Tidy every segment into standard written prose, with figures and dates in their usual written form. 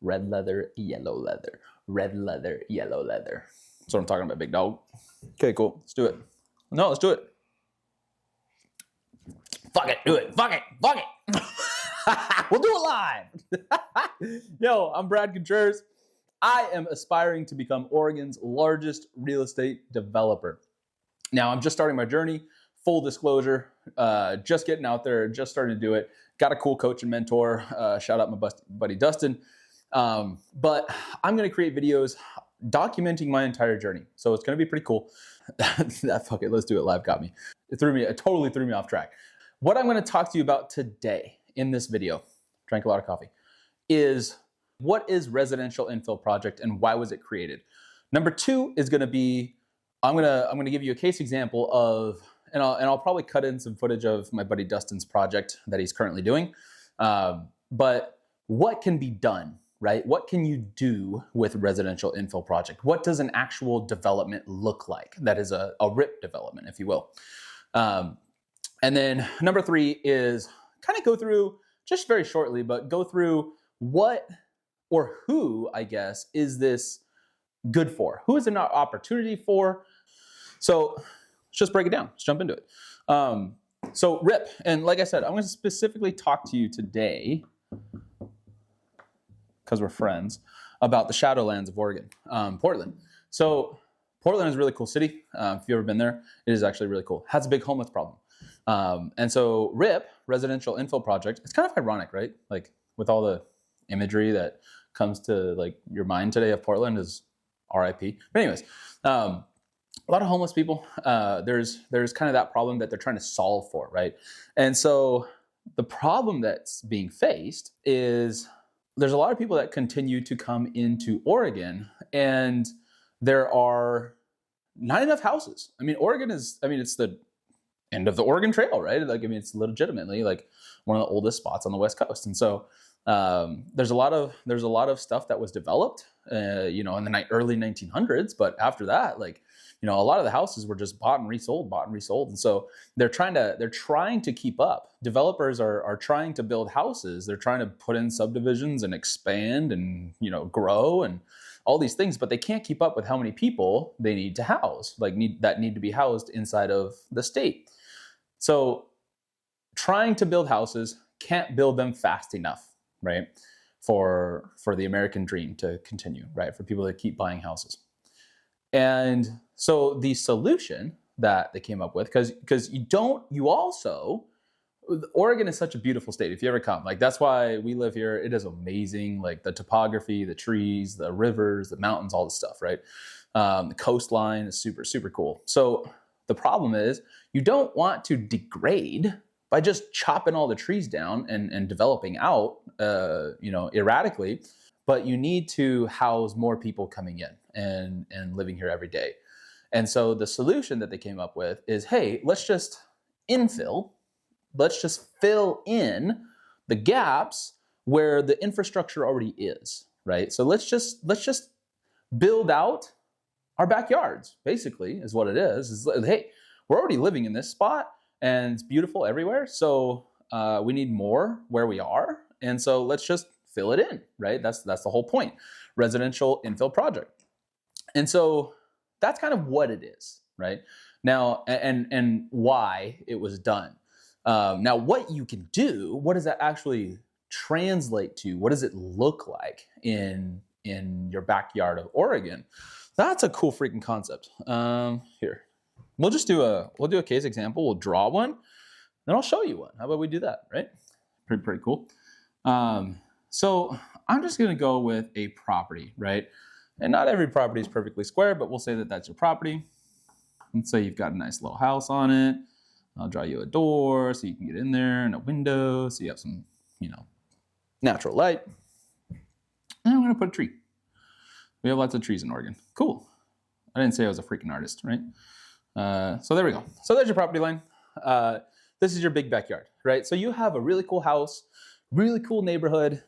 Red leather, yellow leather. Red leather, yellow leather. That's what I'm talking about, big dog. Okay, cool. Let's do it. No, let's do it. Fuck it. Do it. Fuck it. Fuck it. We'll do it live. Yo, I'm Brad Contreras. I am aspiring to become Oregon's largest real estate developer. Now, I'm just starting my journey. Full disclosure, just getting out there, just starting to do it. Got a cool coach and mentor. Shout out my buddy Dustin. But I'm going to create videos documenting my entire journey. So it's going to be pretty cool. Fuck it, let's do it live got me. It totally threw me off track. What I'm going to talk to you about today in this video, drank a lot of coffee, is what is Residential Infill Project and why was it created? Number two is going to be, I'm going to give you a case example of, and I'll probably cut in some footage of my buddy Dustin's project that he's currently doing. But what can be done, right? What can you do with Residential Infill Project? What does an actual development look like? That is a RIP development, if you will. And then number three is kind of go through, just very shortly, but go through what or who, I guess, is this good for? Who is an opportunity for? So let's just break it down. Let's jump into it. So RIP, and like I said, I'm going to specifically talk to you today, because we're friends, about the Shadowlands of Oregon, Portland. So Portland is a really cool city. If you've ever been there, it is actually really cool. Has a big homeless problem. And so RIP, Residential Infill Project, it's kind of ironic, right? Like with all the imagery that comes to like your mind today of Portland is RIP. But anyways, a lot of homeless people. There's kind of that problem that they're trying to solve for, right? And so the problem that's being faced is there's a lot of people that continue to come into Oregon and there are not enough houses. I mean, it's the end of the Oregon Trail, right? Like, I mean, it's legitimately like one of the oldest spots on the West Coast. And so there's a lot of stuff that was developed, in the early 1900s. But after that, like, a lot of the houses were just bought and resold. And so they're trying to keep up. Developers are trying to build houses. They're trying to put in subdivisions and expand and, grow and all these things, but they can't keep up with how many people they need to house, that need to be housed inside of the state. So trying to build houses, can't build them fast enough, right? For the American dream to continue, right? For people to keep buying houses. And so the solution that they came up with, because Oregon is such a beautiful state. If you ever come, like, that's why we live here. It is amazing. Like the topography, the trees, the rivers, the mountains, all this stuff, right? The coastline is super, super cool. So the problem is you don't want to degrade by just chopping all the trees down and developing out, erratically, but you need to house more people coming in and living here every day. And so the solution that they came up with is, hey, let's just fill in the gaps where the infrastructure already is, right? So let's just build out our backyards, basically, is what it is. Hey, we're already living in this spot and it's beautiful everywhere. So we need more where we are. And so let's just fill it in, right? That's the whole point. Residential Infill Project. And so that's kind of what it is, right? Now, and why it was done. Now, what you can do, what does that actually translate to? What does it look like in your backyard of Oregon? That's a cool freaking concept. Here, we'll do a case example. We'll draw one, then I'll show you one. How about we do that, right? Pretty cool. So I'm just gonna go with a property, right? And not every property is perfectly square, but we'll say that that's your property. Let's say you've got a nice little house on it. I'll draw you a door so you can get in there and a window so you have some, natural light. And I'm gonna put a tree. We have lots of trees in Oregon. Cool. I didn't say I was a freaking artist, right? So there we go. So there's your property line. This is your big backyard, right? So you have a really cool house, really cool neighborhood.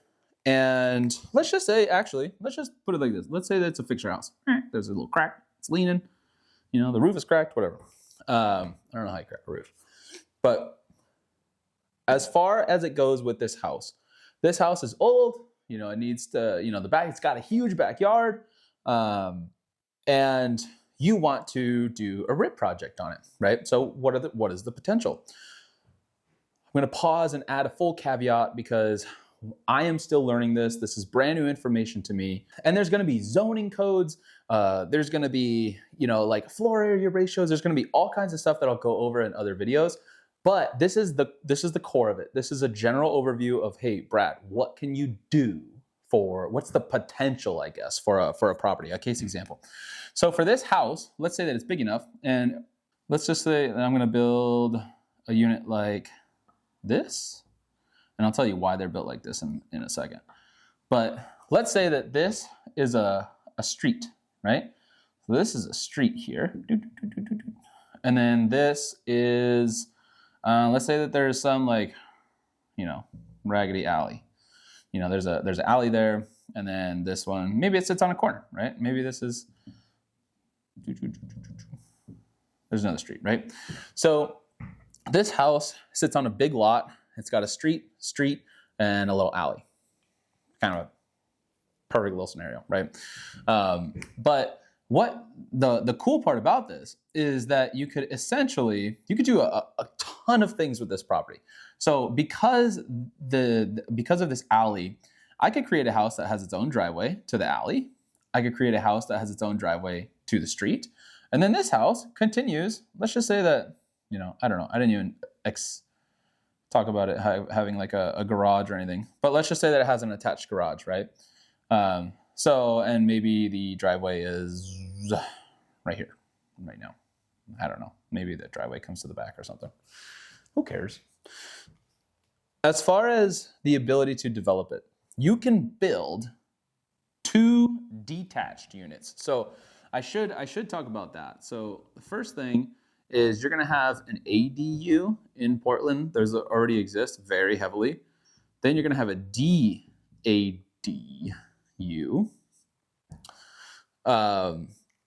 And let's just put it like this. Let's say that it's a fixture house. There's a little crack. It's leaning. The roof is cracked, whatever. I don't know how you crack a roof. But as far as it goes with this house is old. You know, it needs to, you know, it's got a huge backyard, and you want to do a RIP project on it, right? So what is the potential? I'm going to pause and add a full caveat because I am still learning this. This is brand new information to me. And there's going to be zoning codes. There's going to be, you know, like floor area ratios. There's going to be all kinds of stuff that I'll go over in other videos. But this is the core of it. This is a general overview of, hey, Brad, what can you do what's the potential, I guess, for a property, a case example. So for this house, let's say that it's big enough, and let's just say that I'm going to build a unit like this, and I'll tell you why they're built like this in a second. But let's say that this is a street, right? So this is a street here, and then this is, let's say that there's some, like, you know, raggedy alley. You know, there's an alley there, and then this one, maybe it sits on a corner, right? Maybe this is, there's another street, right? So this house sits on a big lot. It's got a street, and a little alley. Kind of a perfect little scenario, right? But what the cool part about this is that you could do a ton of things with this property. So because of this alley, I could create a house that has its own driveway to the alley. I could create a house that has its own driveway to the street. And then this house continues. Let's just say that, you know, I don't know. I didn't even talk about it having like a garage or anything. But let's just say that it has an attached garage, right? So, and maybe the driveway is right here, right now. I don't know. Maybe the driveway comes to the back or something. Who cares? As far as the ability to develop it, you can build 2 detached units. So I should talk about that. So the first thing is you're going to have an ADU in Portland. There's already exists very heavily. Then you're going to have a DADU.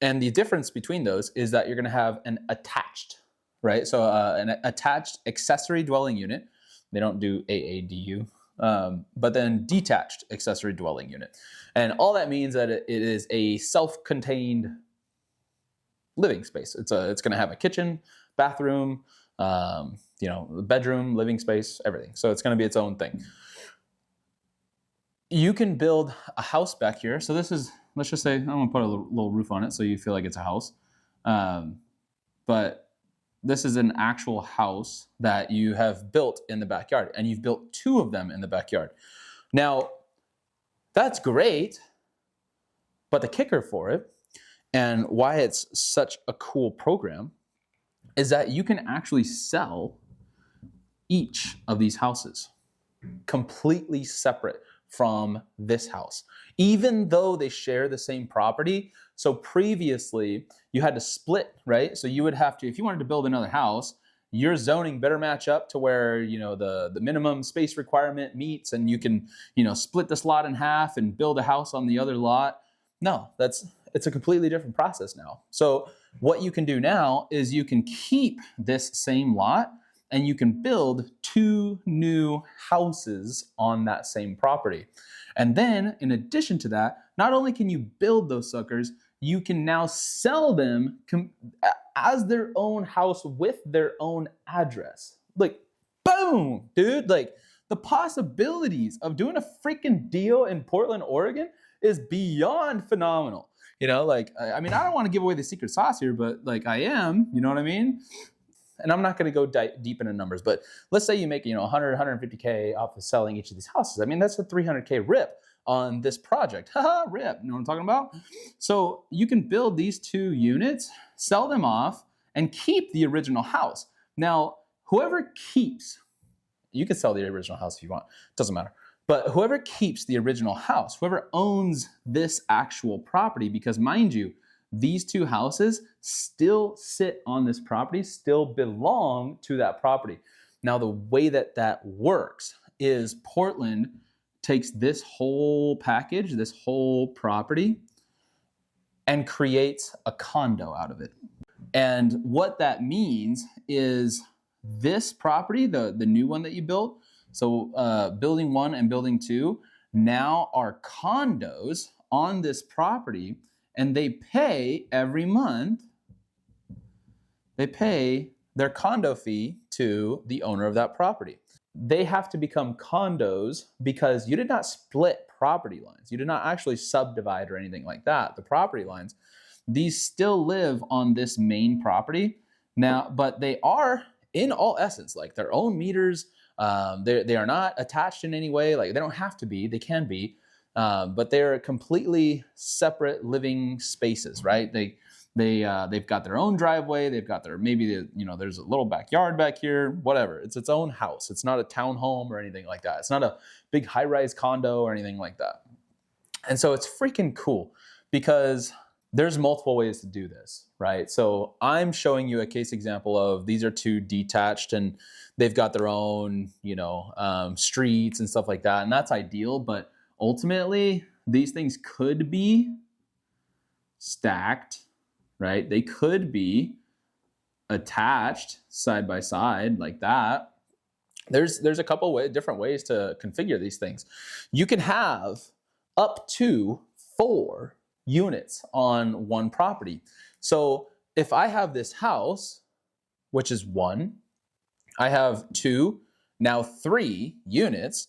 And the difference between those is that you're going to have an attached, right? So an attached accessory dwelling unit. They don't do AADU, but then detached accessory dwelling unit. And all that means that it is a self-contained living space. It's going to have a kitchen, bathroom, you know, bedroom, living space, everything. So it's going to be its own thing. You can build a house back here. So this is, let's just say, I'm going to put a little roof on it so you feel like it's a house. But this is an actual house that you have built in the backyard, and you've built 2 of them in the backyard. Now, that's great, but the kicker for it, and why it's such a cool program, is that you can actually sell each of these houses completely separate from this house, even though they share the same property. So previously you had to split, right? So you would have to, if you wanted to build another house, your zoning better match up to where, you know, the minimum space requirement meets, and you can, you know, split this lot in half and build a house on the other lot. No, it's a completely different process now. So what you can do now is you can keep this same lot, and you can build 2 new houses on that same property. And then in addition to that, not only can you build those suckers, you can now sell them as their own house with their own address. Like, boom, dude. Like, the possibilities of doing a freaking deal in Portland, Oregon is beyond phenomenal. You know, like, I mean, I don't want to give away the secret sauce here, but like I am, you know what I mean? And I'm not going to go deep into numbers, but let's say you make, you know, 100, 150K off of selling each of these houses. I mean, that's a 300K rip on this project. Haha, rip. You know what I'm talking about? So you can build these 2 units, sell them off, and keep the original house. Now, whoever keeps, you can sell the original house if you want. Doesn't matter. But whoever keeps the original house, whoever owns this actual property, because mind you, these 2 houses still sit on this property, still belong to that property. Now, the way that that works is Portland takes this whole package, this whole property, and creates a condo out of it. And what that means is this property, the new one that you built, so building 1 and building 2, now are condos on this property, and they pay every month, they pay their condo fee to the owner of that property. They have to become condos because you did not split property lines. You did not actually subdivide or anything like that. The property lines, these still live on this main property now, but they are in all essence like their own meters. They are not attached in any way. Like they don't have to be, they can be, but they're completely separate living spaces, right? They've got their own driveway. They've got their, there's a little backyard back here, whatever. It's its own house. It's not a townhome or anything like that. It's not a big high-rise condo or anything like that. And so it's freaking cool because there's multiple ways to do this, right? So I'm showing you a case example of these are two detached and they've got their own, streets and stuff like that. And that's ideal. But ultimately, these things could be stacked, right? They could be attached side by side like that. There's a couple different ways to configure these things. You can have up to 4 units on one property. So if I have this house, which is 1, I have 2, now 3 units,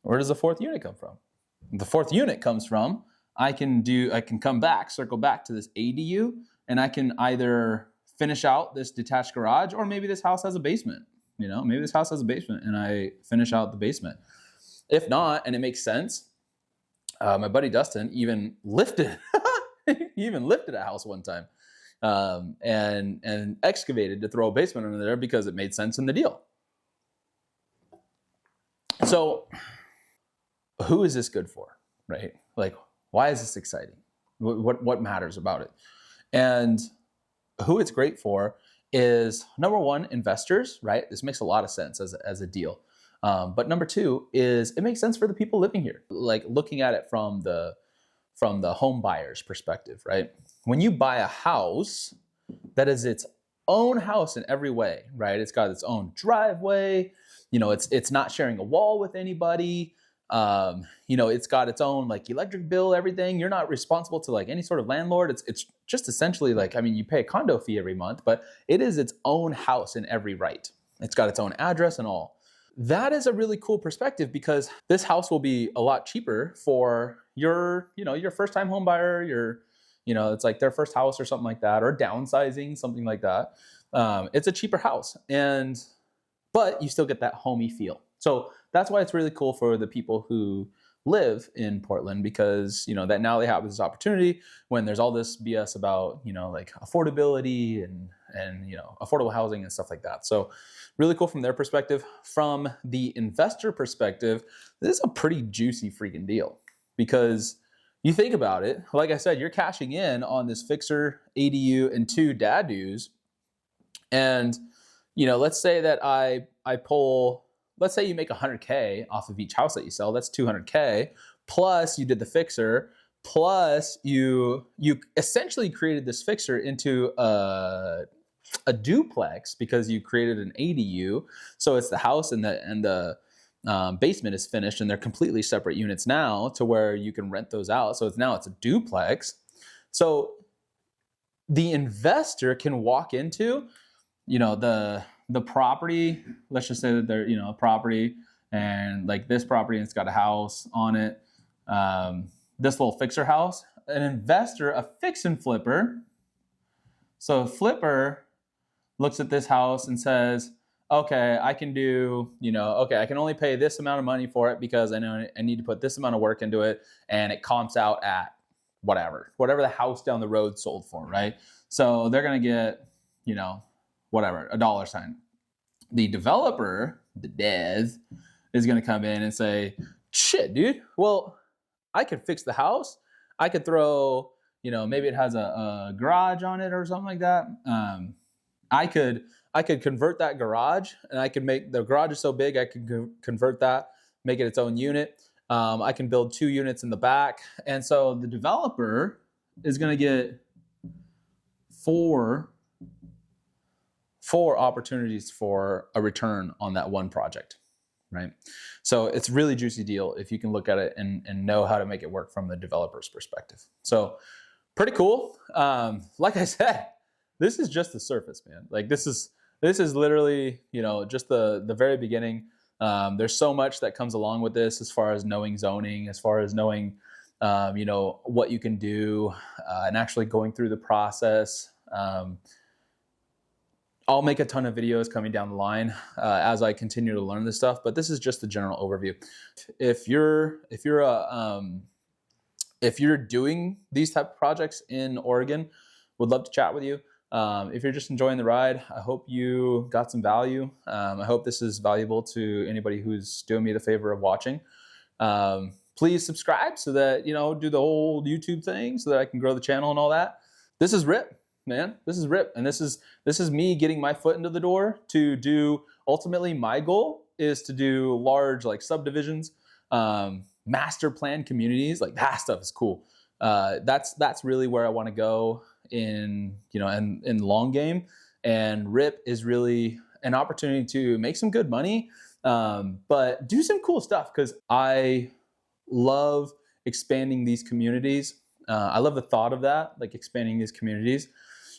where does the 4th unit come from? The 4th unit comes from, I can circle back to this ADU, and I can either finish out this detached garage, or maybe this house has a basement. Maybe this house has a basement and I finish out the basement. If not, and it makes sense, my buddy Dustin even lifted a house one time, and excavated to throw a basement under there because it made sense in the deal. So who is this good for, right? Like, why is this exciting? What matters about it? And who it's great for is, number one, investors, right? This makes a lot of sense as a deal. But number 2 is it makes sense for the people living here, like looking at it from the home buyer's perspective, right? When you buy a house that is its own house in every way, right? It's got its own driveway, it's not sharing a wall with anybody. It's got its own like electric bill, everything. You're not responsible to like any sort of landlord. It's just essentially like, you pay a condo fee every month, but it is its own house in every right. It's got its own address and all. That is a really cool perspective because this house will be a lot cheaper for your first time home buyer, it's like their first house or something like that, or downsizing, something like that. It's a cheaper house, but you still get that homey feel. So that's why it's really cool for the people who live in Portland, because that now they have this opportunity when there's all this BS about like affordability and affordable housing and stuff like that. So really cool from their perspective. From the investor perspective, this is a pretty juicy freaking deal, because you think about it, like I said, you're cashing in on this fixer, ADU, and 2 DADUs. And let's say that I pull, let's say you make $100K off of each house that you sell. That's $200K. Plus you did the fixer. Plus you essentially created this fixer into a duplex because you created an ADU. So it's the house and the basement is finished, and they're completely separate units now to where you can rent those out. So it's a duplex. So the investor can walk into, the property. Let's just say that they're, a property, and like this property, and it's got a house on it. This little fixer house, an investor, a fix and flipper. So a flipper looks at this house and says, okay, I can do, I can only pay this amount of money for it because I know I need to put this amount of work into it, and it comps out at whatever the house down the road sold for, right? So they're going to get, whatever, $1. The developer, the dev, is going to come in and say, shit, dude, well, I could fix the house. I could throw, maybe it has a garage on it or something like that. I could convert that garage, and I could make, the garage is so big, I could convert that, make it its own unit. I can build 2 units in the back. And so the developer is going to get four opportunities for a return on that one project. right? So it's a really juicy deal if you can look at it and know how to make it work from the developer's perspective. So pretty cool. Like I said, this is just the surface, man. Like this is literally, you know, just the very beginning. There's so much that comes along with this, as far as knowing zoning, as far as knowing, you know, what you can do, and actually going through the process. I'll make a ton of videos coming down the line as I continue to learn this stuff, but this is just the general overview. If you're doing these type of projects in Oregon, would love to chat with you. If you're just enjoying the ride, I hope you got some value. I hope this is valuable to anybody who's doing me the favor of watching. Please subscribe so that, you know, do the whole YouTube thing so that I can grow the channel and all that. This is Rip, man. This is Rip. And this is me getting my foot into the door to do, ultimately my goal is to do large like subdivisions, master plan communities. Like that stuff is cool. That's really where I want to go in, you know, in the long game. And Rip is really an opportunity to make some good money, but do some cool stuff, because I love expanding these communities. I love the thought of that, like expanding these communities,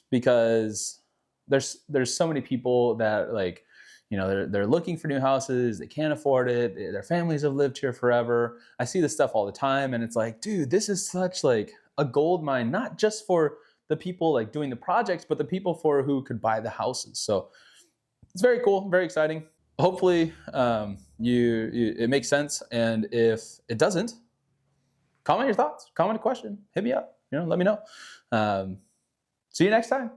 because there's so many people that, like, you know, they're looking for new houses, they can't afford it, their families have lived here forever. I see this stuff all the time, and it's like, dude, this is such like a gold mine, not just for the people like doing the projects, but the people for who could buy the houses. So it's very cool, very exciting. Hopefully it makes sense. And if it doesn't, comment your thoughts, comment a question, hit me up, you know, let me know. See you next time.